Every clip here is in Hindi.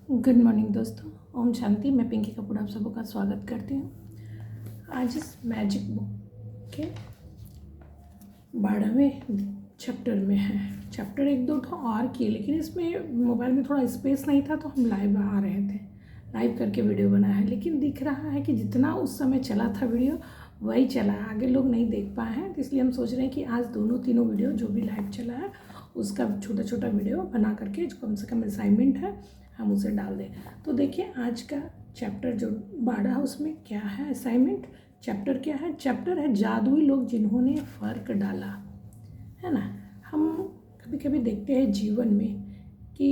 गुड मॉर्निंग दोस्तों। ओम शांति। मैं पिंकी कपूर आप सबों का स्वागत करती हूँ। आज इस मैजिक बुक के 12वें चैप्टर में है। चैप्टर 1-2 तो और किए, लेकिन इसमें मोबाइल में थोड़ा स्पेस नहीं था तो हम लाइव आ रहे थे, लाइव करके वीडियो बनाया है। लेकिन दिख रहा है कि जितना उस समय चला था वीडियो वही चला है, आगे लोग नहीं देख पाए हैं। तो इसलिए हम सोच रहे हैं कि आज दोनों तीनों वीडियो जो भी लाइव चला है उसका छोटा छोटा वीडियो बना करके, जो कम से कम असाइनमेंट है, हम उसे डाल दें। तो देखिए आज का चैप्टर जो 12 है उसमें क्या है असाइनमेंट। चैप्टर क्या है? चैप्टर है जादुई लोग जिन्होंने फ़र्क डाला, है ना। हम कभी कभी देखते हैं जीवन में कि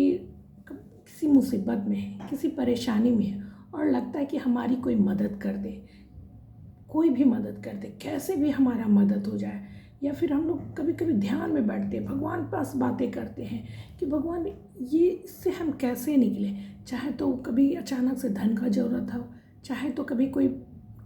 किसी मुसीबत में है, किसी परेशानी में है और लगता है कि हमारी कोई मदद कर दे, कोई भी मदद कर दे, कैसे भी हमारा मदद हो जाए। या फिर हम लोग कभी कभी ध्यान में बैठते हैं, भगवान पास बातें करते हैं कि भगवान ये इससे हम कैसे निकले। चाहे तो कभी अचानक से धन का ज़रूरत हो, चाहे तो कभी कोई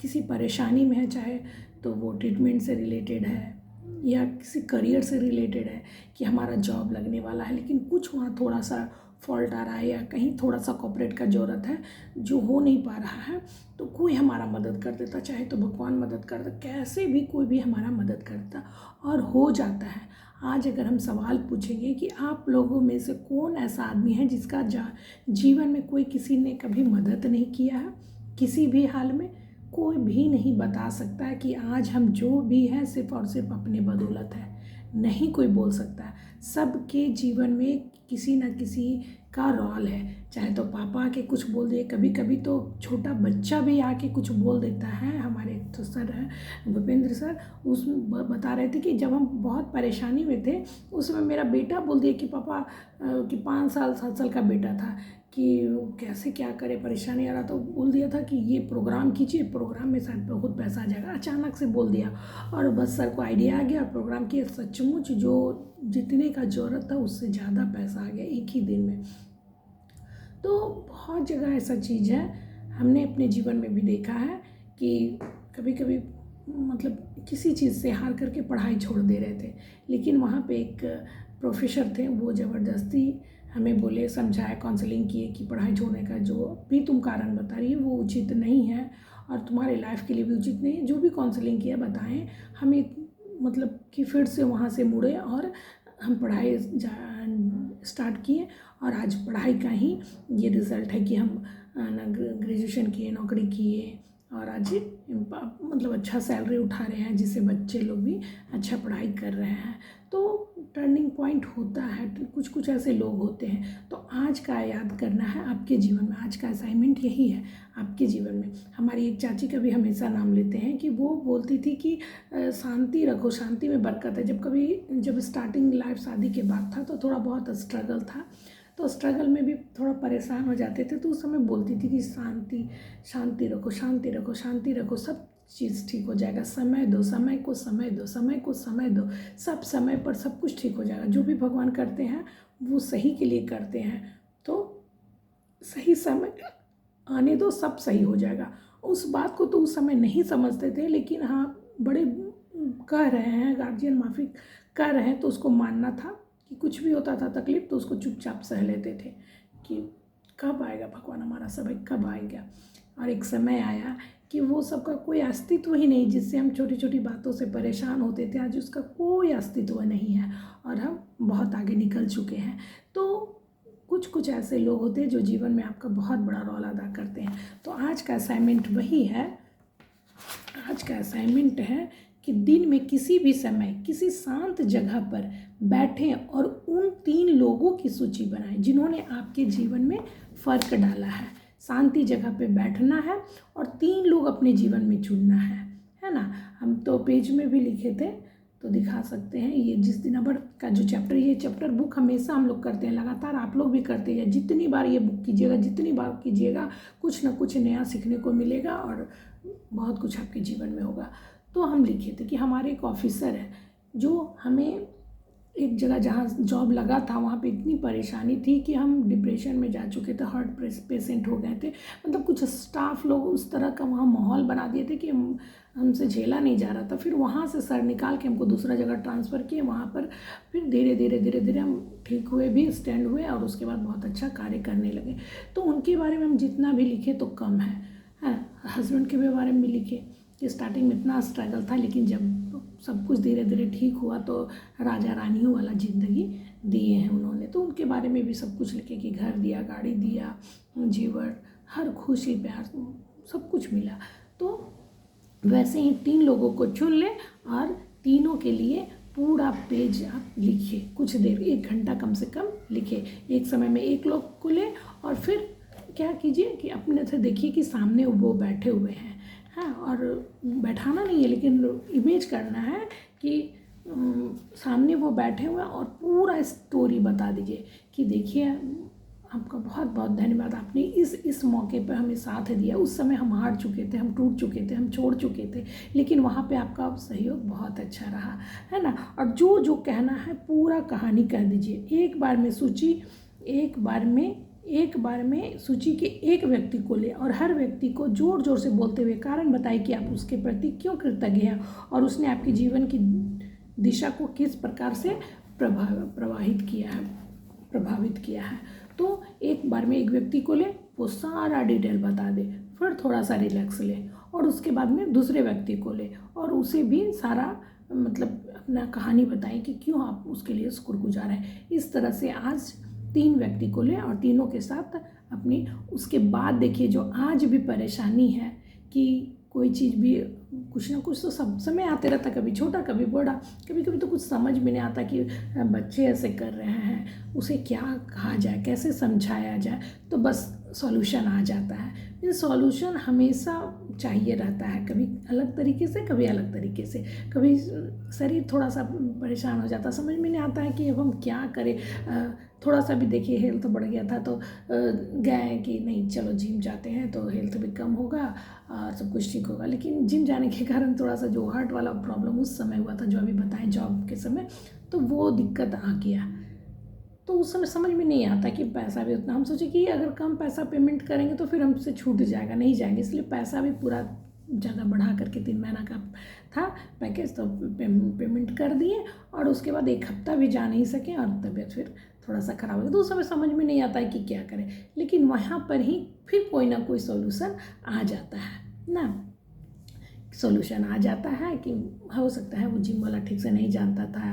किसी परेशानी में है, चाहे तो वो ट्रीटमेंट से रिलेटेड है या किसी करियर से रिलेटेड है कि हमारा जॉब लगने वाला है, लेकिन कुछ वहाँ थोड़ा सा फॉल्ट आ रहा है या कहीं थोड़ा सा कॉपरेट का ज़रूरत है जो हो नहीं पा रहा है, तो कोई हमारा मदद कर देता, चाहे तो भगवान मदद करता, कैसे भी कोई भी हमारा मदद करता और हो जाता है। आज अगर हम सवाल पूछेंगे कि आप लोगों में से कौन ऐसा आदमी है जिसका जीवन में कोई किसी ने कभी मदद नहीं किया है, किसी भी हाल में, कोई भी नहीं बता सकता है कि आज हम जो भी हैं सिर्फ और सिर्फ अपने बदौलत है। नहीं कोई बोल सकता। सबके जीवन में किसी न किसी का रोल है, चाहे तो पापा आके कुछ बोल दिए, कभी कभी तो छोटा बच्चा भी आके कुछ बोल देता है। हमारे तो सर हैं भूपेंद्र सर, उसमें बता रहे थे कि जब हम बहुत परेशानी में थे उस समय मेरा बेटा बोल दिया कि पापा कि 5 साल 7 साल का बेटा था कि कैसे क्या करे, परेशानी आ रहा, तो बोल दिया था कि ये प्रोग्राम कीजिए, प्रोग्राम में शायद बहुत पैसा आ जाएगा। अचानक से बोल दिया और बस सर को आइडिया आ गया, प्रोग्राम किया। सचमुच जो जितने का ज़रूरत था उससे ज़्यादा पैसा आ गया एक ही दिन में। तो बहुत जगह ऐसा चीज़ है, हमने अपने जीवन में भी देखा है कि कभी कभी मतलब किसी चीज़ से हार करके पढ़ाई छोड़ दे रहे थे, लेकिन वहाँ पे एक प्रोफेसर थे, वो ज़बरदस्ती हमें बोले, समझाया, काउंसलिंग किए कि पढ़ाई छोड़ने का जो भी तुम कारण बता रही है वो उचित नहीं है और तुम्हारे लाइफ के लिए भी उचित नहीं है। जो भी काउंसलिंग किया बताएं हमें, मतलब कि फिर से वहाँ से मुड़े और हम पढ़ाई स्टार्ट किए और आज पढ़ाई का ही ये रिज़ल्ट है कि हम ग्रेजुएशन किए, नौकरी किए और आज मतलब अच्छा सैलरी उठा रहे हैं, जिससे बच्चे लोग भी अच्छा पढ़ाई कर रहे हैं। तो टर्निंग पॉइंट होता है, कुछ कुछ ऐसे लोग होते हैं। तो आज का याद करना है आपके जीवन में, आज का असाइनमेंट यही है आपके जीवन में। हमारी एक चाची का भी हमेशा नाम लेते हैं कि वो बोलती थी कि शांति रखो, शांति में बरकत है। जब स्टार्टिंग लाइफ शादी के बाद था तो थोड़ा बहुत स्ट्रगल था, तो स्ट्रगल में भी थोड़ा परेशान हो जाते थे, तो उस समय बोलती थी कि शांति शांति रखो, शांति रखो, शांति रखो, सब चीज़ ठीक हो जाएगा। समय दो, समय को समय दो, समय को समय दो, सब समय पर सब कुछ ठीक हो जाएगा। जो भी भगवान करते हैं वो सही के लिए करते हैं, तो सही समय आने दो, सब सही हो जाएगा। उस बात को तो उस समय नहीं समझते थे, लेकिन हाँ बड़े कह रहे हैं, गार्जियन माफ़ी कह रहे हैं तो उसको मानना था कि कुछ भी होता था तकलीफ तो उसको चुपचाप सह लेते थे कि कब आएगा भगवान हमारा समय, कब आएगा। और एक समय आया कि वो सबका कोई अस्तित्व ही नहीं, जिससे हम छोटी छोटी बातों से परेशान होते थे, आज उसका कोई अस्तित्व नहीं है और हम बहुत आगे निकल चुके हैं। तो कुछ कुछ ऐसे लोग होते हैं जो जीवन में आपका बहुत बड़ा रोल अदा करते हैं। तो आज का असाइनमेंट वही है, आज का असाइनमेंट है कि दिन में किसी भी समय किसी शांत जगह पर बैठें और उन 3 लोगों की सूची बनाएं जिन्होंने आपके जीवन में फ़र्क डाला है। शांति जगह पे बैठना है और 3 लोग अपने जीवन में चुनना है ना। हम तो पेज में भी लिखे थे तो दिखा सकते हैं। ये जिस दिन नंबर का जो चैप्टर, ये चैप्टर बुक हमेशा हम लोग करते हैं, लगातार आप लोग भी करते हैं। जितनी बार ये बुक कीजिएगा, जितनी बार कीजिएगा, कुछ ना कुछ नया सीखने को मिलेगा और बहुत कुछ आपके जीवन में होगा। तो हम लिखे थे कि हमारे एक ऑफिसर है जो हमें एक जगह जहाँ जॉब लगा था वहाँ पे इतनी परेशानी थी कि हम डिप्रेशन में जा चुके थे, हार्ट पेशेंट हो गए थे। मतलब कुछ स्टाफ लोग उस तरह का वहाँ माहौल बना दिए थे कि हमसे झेला नहीं जा रहा था। फिर वहाँ से सर निकाल के हमको दूसरा जगह ट्रांसफ़र किए। वहाँ पर फिर धीरे धीरे हम ठीक हुए भी, स्टैंड हुए और उसके बाद बहुत अच्छा कार्य करने लगे। तो उनके बारे में हम जितना भी लिखे तो कम है। हस्बैंड के भी बारे में भी लिखे कि स्टार्टिंग में इतना स्ट्रगल था, लेकिन जब सब कुछ धीरे धीरे ठीक हुआ तो राजा रानियों वाला ज़िंदगी दिए हैं उन्होंने। तो उनके बारे में भी सब कुछ लिखे कि घर दिया, गाड़ी दिया, जीवन, हर खुशी प्यार सब कुछ मिला। तो वैसे ही 3 लोगों को चुन ले और तीनों के लिए पूरा पेज आप लिखिए, कुछ देर 1 घंटा कम से कम लिखिए। एक समय में 1 लोग को ले और फिर क्या कीजिए कि अपने से देखिए कि सामने वो बैठे हुए हैं। हाँ, और बैठाना नहीं है लेकिन इमेज करना है कि सामने वो बैठे हुए हैं और पूरा स्टोरी बता दीजिए कि देखिए आपका बहुत बहुत धन्यवाद, आपने इस मौके पर हमें साथ दिया। उस समय हम हार चुके थे, हम टूट चुके थे, हम छोड़ चुके थे, लेकिन वहाँ पे आपका सहयोग बहुत अच्छा रहा, है ना। और जो जो कहना है पूरा कहानी कह दीजिए। एक बार में सूची के एक व्यक्ति को ले और हर व्यक्ति को जोर जोर से बोलते हुए कारण बताए कि आप उसके प्रति क्यों कृतज्ञ हैं और उसने आपके जीवन की दिशा को किस प्रकार से प्रभावित किया है। तो एक बार में एक व्यक्ति को ले, वो सारा डिटेल बता दे, फिर थोड़ा सा रिलैक्स ले और उसके बाद में दूसरे व्यक्ति को ले और उसे भी सारा मतलब अपना कहानी बताएं कि क्यों आप उसके लिए शुक्रगुजार हैं। इस तरह से आज 3 व्यक्ति को ले और तीनों के साथ अपनी, उसके बाद देखिए जो आज भी परेशानी है कि कोई चीज़ भी कुछ ना कुछ तो सब समय आते रहता, कभी छोटा कभी बड़ा, कभी कभी तो कुछ समझ में नहीं आता कि बच्चे ऐसे कर रहे हैं, उसे क्या कहा जाए, कैसे समझाया जाए। तो बस सॉल्यूशन आ जाता है। ये सॉल्यूशन हमेशा चाहिए रहता है, कभी अलग तरीके से, कभी अलग तरीके से। कभी शरीर थोड़ा सा परेशान हो जाता, समझ में नहीं आता है कि अब हम क्या करें। थोड़ा सा भी देखिए हेल्थ बढ़ गया था तो गए कि नहीं चलो जिम जाते हैं तो हेल्थ भी कम होगा और सब कुछ ठीक होगा। लेकिन जिम जाने के कारण थोड़ा सा जो हार्ट वाला प्रॉब्लम उस समय हुआ था, जो अभी बताएं जॉब के समय, तो वो दिक्कत आ गया। तो उस समय समझ में नहीं आता कि पैसा भी उतना, हम सोचे कि अगर कम पैसा पेमेंट करेंगे तो फिर हमसे छूट जाएगा, नहीं जाएंगे, इसलिए पैसा भी पूरा ज़्यादा बढ़ा करके 3 महीना का था पैकेज, तो पेमेंट कर दिए और उसके बाद 1 हफ्ता भी जा नहीं सके और तबीयत फिर थोड़ा सा ख़राब हो गया। तो उस समय समझ में नहीं आता है कि क्या करें, लेकिन वहाँ पर ही फिर कोई ना कोई सोल्यूशन आ जाता है ना। सॉल्यूशन आ जाता है कि हो सकता है वो जिम वाला ठीक से नहीं जानता था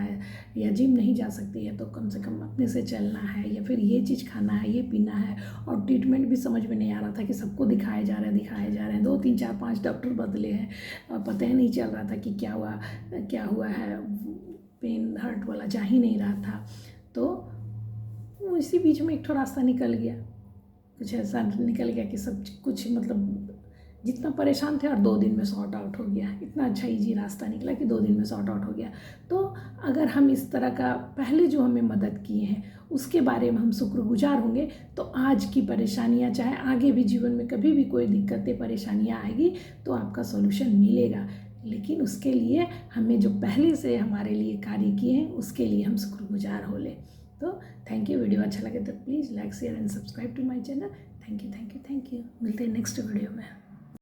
या जिम नहीं जा सकती है तो कम से कम अपने से चलना है या फिर ये चीज़ खाना है, ये पीना है। और ट्रीटमेंट भी समझ में नहीं आ रहा था कि सबको दिखाए जा रहे हैं, 2 3 4 5 डॉक्टर बदले हैं और पता ही नहीं चल रहा था कि क्या हुआ है। पेन हर्ट वाला जा ही नहीं रहा था। तो इसी बीच में एक रास्ता निकल गया, कुछ ऐसा निकल गया कि सब कुछ मतलब जितना परेशान थे और 2 दिन में सॉर्ट आउट हो गया। इतना अच्छा ईजी रास्ता निकला कि 2 दिन में सॉर्ट आउट हो गया। तो अगर हम इस तरह का पहले जो हमें मदद किए हैं उसके बारे में हम शुक्रगुजार होंगे तो आज की परेशानियां, चाहे आगे भी जीवन में कभी भी कोई दिक्कतें परेशानियां आएगी तो आपका सॉल्यूशन मिलेगा। लेकिन उसके लिए हमें जो पहले से हमारे लिए कार्य किए हैं उसके लिए हम शुक्रगुजार हो ले। तो थैंक यू। वीडियो अच्छा लगे तो please like share and subscribe to my channel. Thank you. मिलते हैं नेक्स्ट वीडियो में।